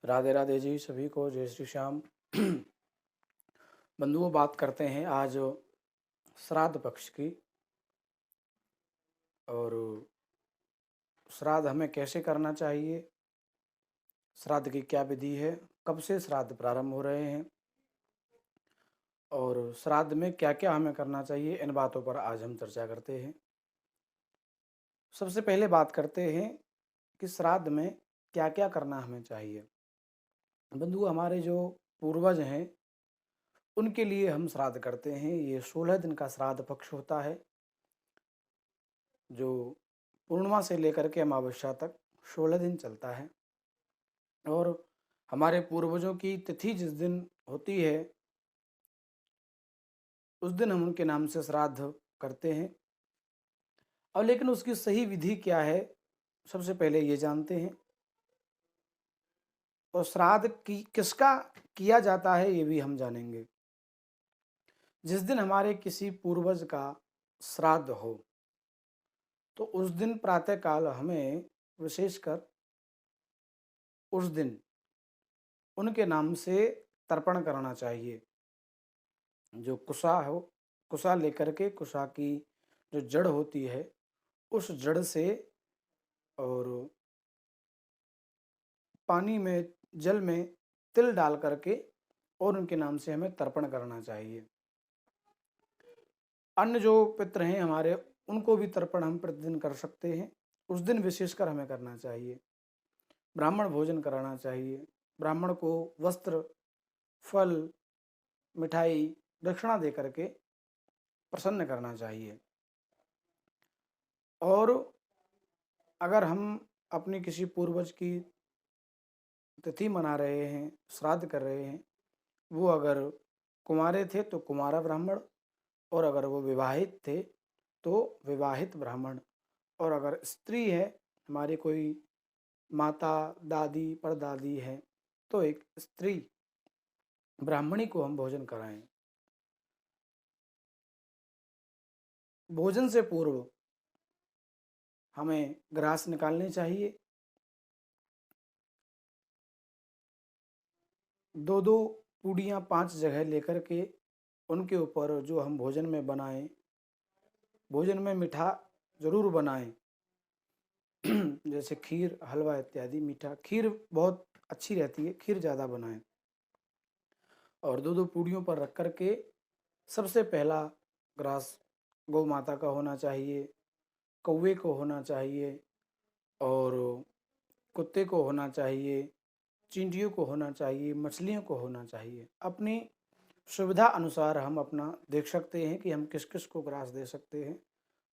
राधे राधे जी सभी को, जय श्री श्याम। बंधुओं, बात करते हैं आज श्राद्ध पक्ष की। और श्राद्ध हमें कैसे करना चाहिए, श्राद्ध की क्या विधि है, कब से श्राद्ध प्रारंभ हो रहे हैं और श्राद्ध में क्या क्या हमें करना चाहिए, इन बातों पर आज हम चर्चा करते हैं। सबसे पहले बात करते हैं कि श्राद्ध में क्या क्या करना हमें चाहिए। बंधु, हमारे जो पूर्वज हैं उनके लिए हम श्राद्ध करते हैं। ये 16 दिन का श्राद्ध पक्ष होता है, जो पूर्णिमा से लेकर के अमावस्या तक 16 दिन चलता है। और हमारे पूर्वजों की तिथि जिस दिन होती है उस दिन हम उनके नाम से श्राद्ध करते हैं। और लेकिन उसकी सही विधि क्या है, सबसे पहले ये जानते हैं। और श्राद्ध की किसका किया जाता है ये भी हम जानेंगे। जिस दिन हमारे किसी पूर्वज का श्राद्ध हो तो उस दिन प्रातःकाल हमें विशेषकर उस दिन उनके नाम से तर्पण करना चाहिए। जो कुसा हो, कुसा लेकर के कुसा की जो जड़ होती है उस जड़ से और पानी में, जल में तिल डाल करके और उनके नाम से हमें तर्पण करना चाहिए। अन्य जो पितृ हैं हमारे, उनको भी तर्पण हम प्रतिदिन कर सकते हैं। उस दिन विशेषकर हमें करना चाहिए। ब्राह्मण भोजन कराना चाहिए। ब्राह्मण को वस्त्र, फल, मिठाई, दक्षिणा दे करके प्रसन्न करना चाहिए। और अगर हम अपनी किसी पूर्वज की तिथि मना रहे हैं, श्राद्ध कर रहे हैं, वो अगर कुंवारे थे तो कुंवारा ब्राह्मण, और अगर वो विवाहित थे तो विवाहित ब्राह्मण, और अगर स्त्री है, हमारी कोई माता, दादी, परदादी है, तो एक स्त्री ब्राह्मणी को हम भोजन कराएं। भोजन से पूर्व हमें ग्रास निकालनी चाहिए। दो दो पूड़ियाँ 5 जगह लेकर के उनके ऊपर जो हम भोजन में बनाएं, भोजन में मीठा जरूर बनाएं। जैसे खीर, हलवा इत्यादि। मीठा खीर बहुत अच्छी रहती है, खीर ज़्यादा बनाएं। और दो दो पूड़ियों पर रख करके सबसे पहला ग्रास गौ माता का होना चाहिए, कौवे को होना चाहिए, और कुत्ते को होना चाहिए, चींटियों को होना चाहिए, मछलियों को होना चाहिए। अपनी सुविधा अनुसार हम अपना देख सकते हैं कि हम किस किस को ग्रास दे सकते हैं।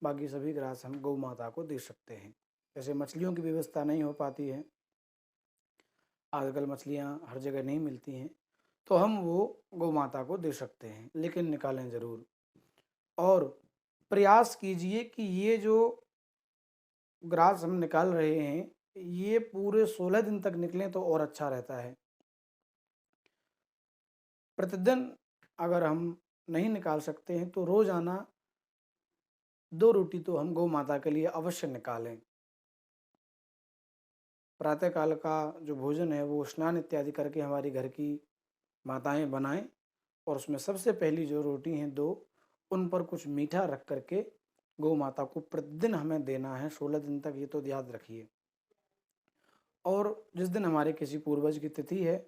बाकी सभी ग्रास हम गौ माता को दे सकते हैं। जैसे मछलियों की व्यवस्था नहीं हो पाती है, आजकल मछलियाँ हर जगह नहीं मिलती हैं, तो हम वो गौ माता को दे सकते हैं, लेकिन निकालें ज़रूर। और प्रयास कीजिए कि ये जो ग्रास हम निकाल रहे हैं ये पूरे 16 दिन तक निकलें तो और अच्छा रहता है। प्रतिदिन अगर हम नहीं निकाल सकते हैं तो रोजाना 2 रोटी तो हम गौ माता के लिए अवश्य निकालें। प्रातःकाल का जो भोजन है वो स्नान इत्यादि करके हमारी घर की माताएं बनाएं, और उसमें सबसे पहली जो रोटी हैं 2, उन पर कुछ मीठा रख करके गौ माता को प्रतिदिन हमें देना है 16 दिन तक, ये तो याद रखिए। और जिस दिन हमारे किसी पूर्वज की तिथि है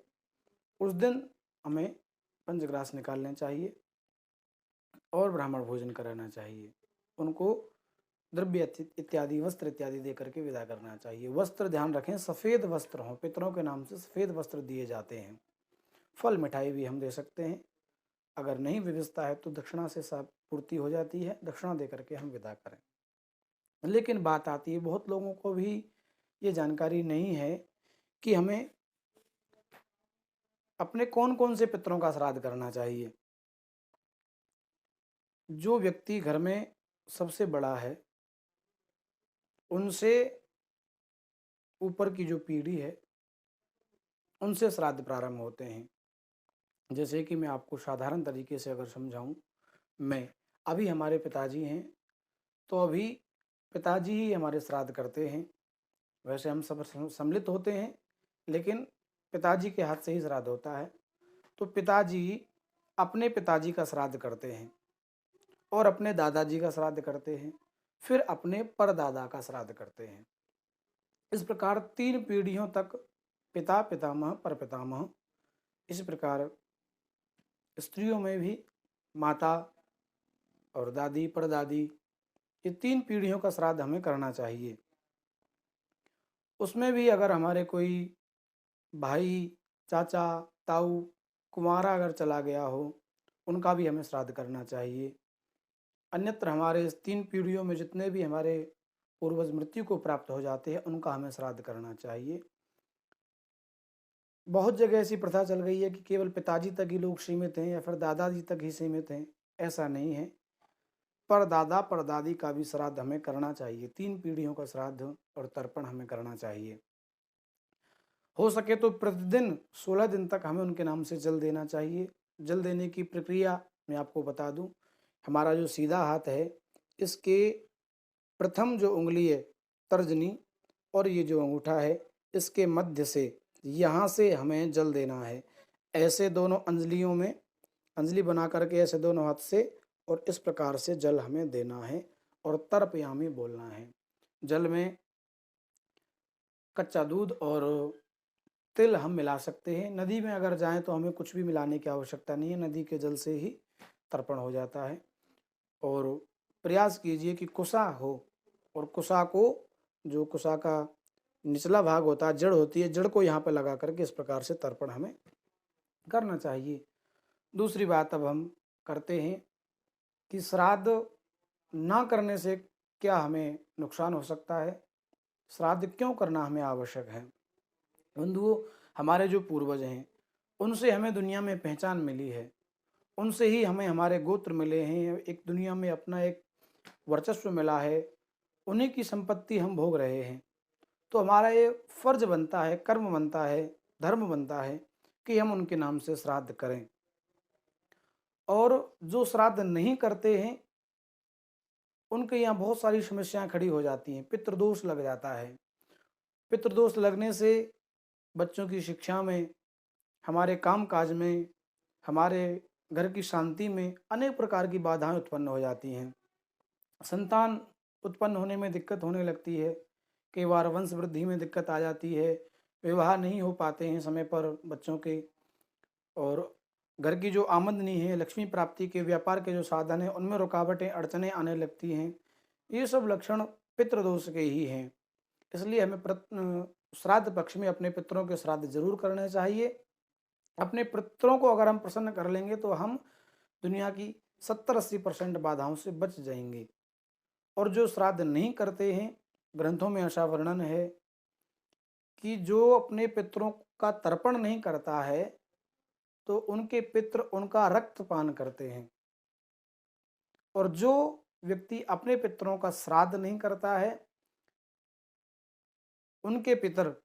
उस दिन हमें पंचग्रास निकालने चाहिए और ब्राह्मण भोजन कराना चाहिए। उनको द्रव्य इत्यादि, वस्त्र इत्यादि दे करके विदा करना चाहिए। वस्त्र ध्यान रखें, सफ़ेद वस्त्र हों। पितरों के नाम से सफ़ेद वस्त्र दिए जाते हैं। फल मिठाई भी हम दे सकते हैं। अगर नहीं व्यवस्था है तो दक्षिणा से सब पूर्ति हो जाती है, दक्षिणा दे करके हम विदा करें। लेकिन बात आती है, बहुत लोगों को भी ये जानकारी नहीं है कि हमें अपने कौन कौन से पितरों का श्राद्ध करना चाहिए। जो व्यक्ति घर में सबसे बड़ा है उनसे ऊपर की जो पीढ़ी है उनसे श्राद्ध प्रारंभ होते हैं। जैसे कि मैं आपको साधारण तरीके से अगर समझाऊं, मैं अभी हमारे पिताजी हैं तो अभी पिताजी ही हमारे श्राद्ध करते हैं। वैसे हम सब सम्मिलित होते हैं, लेकिन पिताजी के हाथ से ही श्राद्ध होता है। तो पिताजी अपने पिताजी का श्राद्ध करते हैं और अपने दादाजी का श्राद्ध करते हैं, फिर अपने परदादा का श्राद्ध करते हैं। इस प्रकार 3 पीढ़ियों तक पिता, पितामह, परपितामह, इस प्रकार स्त्रियों में भी माता और दादी, परदादी, ये 3 पीढ़ियों का श्राद्ध हमें करना चाहिए। उसमें भी अगर हमारे कोई भाई, चाचा, ताऊ, कुंवारा अगर चला गया हो, उनका भी हमें श्राद्ध करना चाहिए। अन्यत्र हमारे इस 3 पीढ़ियों में जितने भी हमारे पूर्वज मृत्यु को प्राप्त हो जाते हैं, उनका हमें श्राद्ध करना चाहिए। बहुत जगह ऐसी प्रथा चल गई है कि केवल पिताजी तक ही लोग सीमित हैं या फिर दादाजी तक ही सीमित हैं। ऐसा नहीं है, परदादा, परदादी का भी श्राद्ध हमें करना चाहिए। 3 पीढ़ियों का श्राद्ध और तर्पण हमें करना चाहिए। हो सके तो प्रतिदिन 16 दिन तक हमें उनके नाम से जल देना चाहिए। जल देने की प्रक्रिया मैं आपको बता दूं, हमारा जो सीधा हाथ है, इसके प्रथम जो उंगली है तर्जनी, और ये जो अंगूठा है, इसके मध्य से यहाँ से हमें जल देना है। ऐसे दोनों अंजलियों में अंजलि बना करके ऐसे दोनों हाथ से और इस प्रकार से जल हमें देना है और तर्पयामी बोलना है। जल में कच्चा दूध और तिल हम मिला सकते हैं। नदी में अगर जाएं तो हमें कुछ भी मिलाने की आवश्यकता नहीं है, नदी के जल से ही तर्पण हो जाता है। और प्रयास कीजिए कि कुसा हो, और कुसा को, जो कुसा का निचला भाग होता है, जड़ होती है, जड़ को यहाँ पर लगा करके इस प्रकार से तर्पण हमें करना चाहिए। दूसरी बात अब हम करते हैं कि श्राद्ध ना करने से क्या हमें नुकसान हो सकता है, श्राद्ध क्यों करना हमें आवश्यक है। बंधुओं, हमारे जो पूर्वज हैं, उनसे हमें दुनिया में पहचान मिली है, उनसे ही हमें हमारे गोत्र मिले हैं, एक दुनिया में अपना एक वर्चस्व मिला है, उन्हीं की संपत्ति हम भोग रहे हैं। तो हमारा ये फर्ज बनता है, कर्म बनता है, धर्म बनता है कि हम उनके नाम से श्राद्ध करें। और जो श्राद्ध नहीं करते हैं, उनके यहाँ बहुत सारी समस्याएं खड़ी हो जाती हैं। पितृदोष लग जाता है। पितृदोष लगने से बच्चों की शिक्षा में, हमारे काम काज में, हमारे घर की शांति में अनेक प्रकार की बाधाएं उत्पन्न हो जाती हैं। संतान उत्पन्न होने में दिक्कत होने लगती है, कई बार वंश वृद्धि में दिक्कत आ जाती है, विवाह नहीं हो पाते हैं समय पर बच्चों के, और घर की जो आमदनी है, लक्ष्मी प्राप्ति के, व्यापार के जो साधन हैं, उनमें रुकावटें, अड़चनें आने लगती हैं। ये सब लक्षण पितृदोष के ही हैं। इसलिए हमें श्राद्ध पक्ष में अपने पितरों के श्राद्ध जरूर करने चाहिए। अपने पितरों को अगर हम प्रसन्न कर लेंगे तो हम दुनिया की 70-80% बाधाओं से बच जाएंगे। और जो श्राद्ध नहीं करते हैं, ग्रंथों में ऐसा वर्णन है कि जो अपने पितरों का तर्पण नहीं करता है, तो उनके पितृ उनका रक्त पान करते हैं। और जो व्यक्ति अपने पितरों का श्राद्ध नहीं करता है, उनके पितर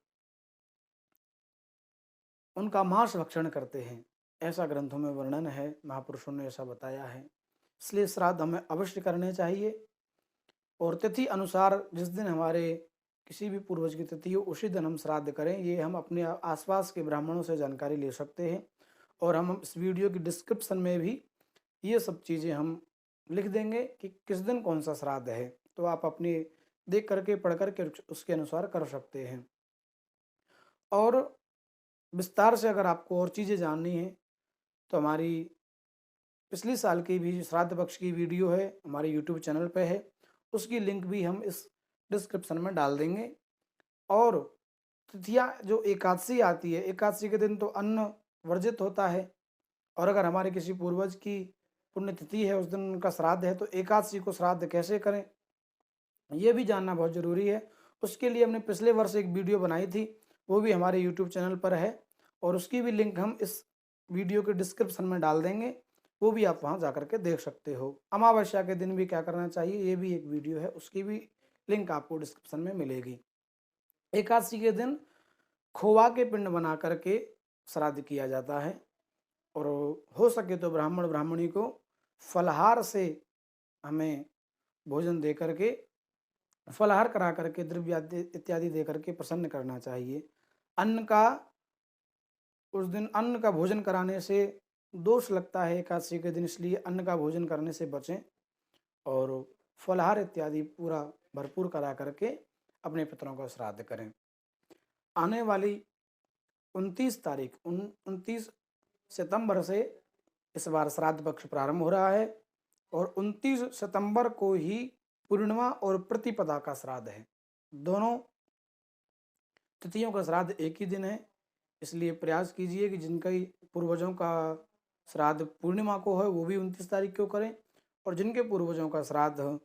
उनका मांस भक्षण करते हैं। ऐसा ग्रंथों में वर्णन है, महापुरुषों ने ऐसा बताया है। इसलिए श्राद्ध हमें अवश्य करने चाहिए। और तिथि अनुसार जिस दिन हमारे किसी भी पूर्वज की तिथि हो, उसी दिन हम श्राद्ध करें। ये हम अपने आसपास के ब्राह्मणों से जानकारी ले सकते हैं। और हम इस वीडियो की डिस्क्रिप्शन में भी ये सब चीज़ें हम लिख देंगे कि किस दिन कौन सा श्राद्ध है, तो आप अपने देख करके, पढ़ करके उसके अनुसार कर सकते हैं। और विस्तार से अगर आपको और चीज़ें जाननी है तो हमारी पिछले साल की भी श्राद्ध पक्ष की वीडियो है, हमारे यूट्यूब चैनल पे है, उसकी लिंक भी हम इस डिस्क्रिप्शन में डाल देंगे। और तिथियाँ जो एकादशी आती है, एकादशी के दिन तो अन्न वर्जित होता है। और अगर हमारे किसी पूर्वज की पुण्यतिथि है, उस दिन उनका श्राद्ध है, तो एकादशी को श्राद्ध कैसे करें, ये भी जानना बहुत ज़रूरी है। उसके लिए हमने पिछले वर्ष एक वीडियो बनाई थी, वो भी हमारे यूट्यूब चैनल पर है, और उसकी भी लिंक हम इस वीडियो के डिस्क्रिप्शन में डाल देंगे, वो भी आप वहाँ जा करके देख सकते हो। अमावस्या के दिन भी क्या करना चाहिए, ये भी एक वीडियो है, उसकी भी लिंक आपको डिस्क्रिप्शन में मिलेगी। एकादशी के दिन खोवा के पिंड बना करके श्राद्ध किया जाता है। और हो सके तो ब्राह्मण ब्राह्मणी को फलाहार से हमें भोजन दे करके, फलाहार करा करके, द्रव्य इत्यादि दे करके प्रसन्न करना चाहिए। अन्न का उस दिन अन्न का भोजन कराने से दोष लगता है एकादशी के दिन, इसलिए अन्न का भोजन करने से बचें और फलाहार इत्यादि पूरा भरपूर करा करके अपने पितरों का श्राद्ध करें। आने वाली 29 तारीख 29 सितंबर से इस बार श्राद्ध पक्ष प्रारंभ हो रहा है और 29 सितंबर को ही पूर्णिमा और प्रतिपदा का श्राद्ध है। दोनों तिथियों का श्राद्ध एक ही दिन है, इसलिए प्रयास कीजिए कि जिनका पूर्वजों का श्राद्ध पूर्णिमा को है वो भी 29 तारीख को करें, और जिनके पूर्वजों का श्राद्ध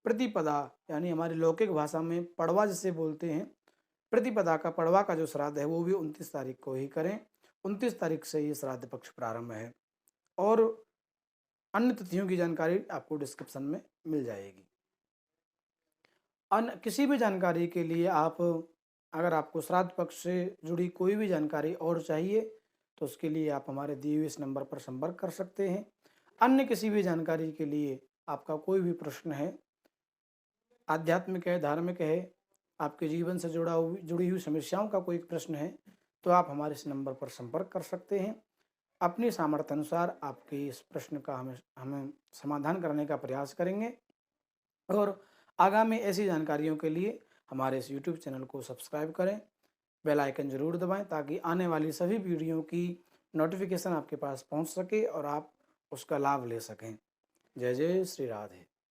प्रतिपदा यानी हमारी लौकिक भाषा में पड़वा जिसे बोलते हैं, प्रतिपदा का पड़वा का जो श्राद्ध है वो भी 29 तारीख को ही करें। 29 तारीख से ये श्राद्ध पक्ष प्रारंभ है और अन्य तिथियों की जानकारी आपको डिस्क्रिप्शन में मिल जाएगी। अन्य किसी भी जानकारी के लिए अगर आपको श्राद्ध पक्ष से जुड़ी कोई भी जानकारी और चाहिए तो उसके लिए आप हमारे दिए हुए इस नंबर पर संपर्क कर सकते हैं। अन्य किसी भी जानकारी के लिए आपका कोई भी प्रश्न है, आध्यात्मिक है, धार्मिक है, आपके जीवन से जुड़ी हुई समस्याओं का कोई प्रश्न है तो आप हमारे इस नंबर पर संपर्क कर सकते हैं। अपनी सामर्थ्य अनुसार आपके इस प्रश्न का हमें समाधान करने का प्रयास करेंगे और आगामी ऐसी जानकारियों के लिए हमारे इस YouTube चैनल को सब्सक्राइब करें, बेल आइकन जरूर दबाएं ताकि आने वाली सभी वीडियो की नोटिफिकेशन आपके पास पहुंच सके और आप उसका लाभ ले सकें। जय जय श्री राधे।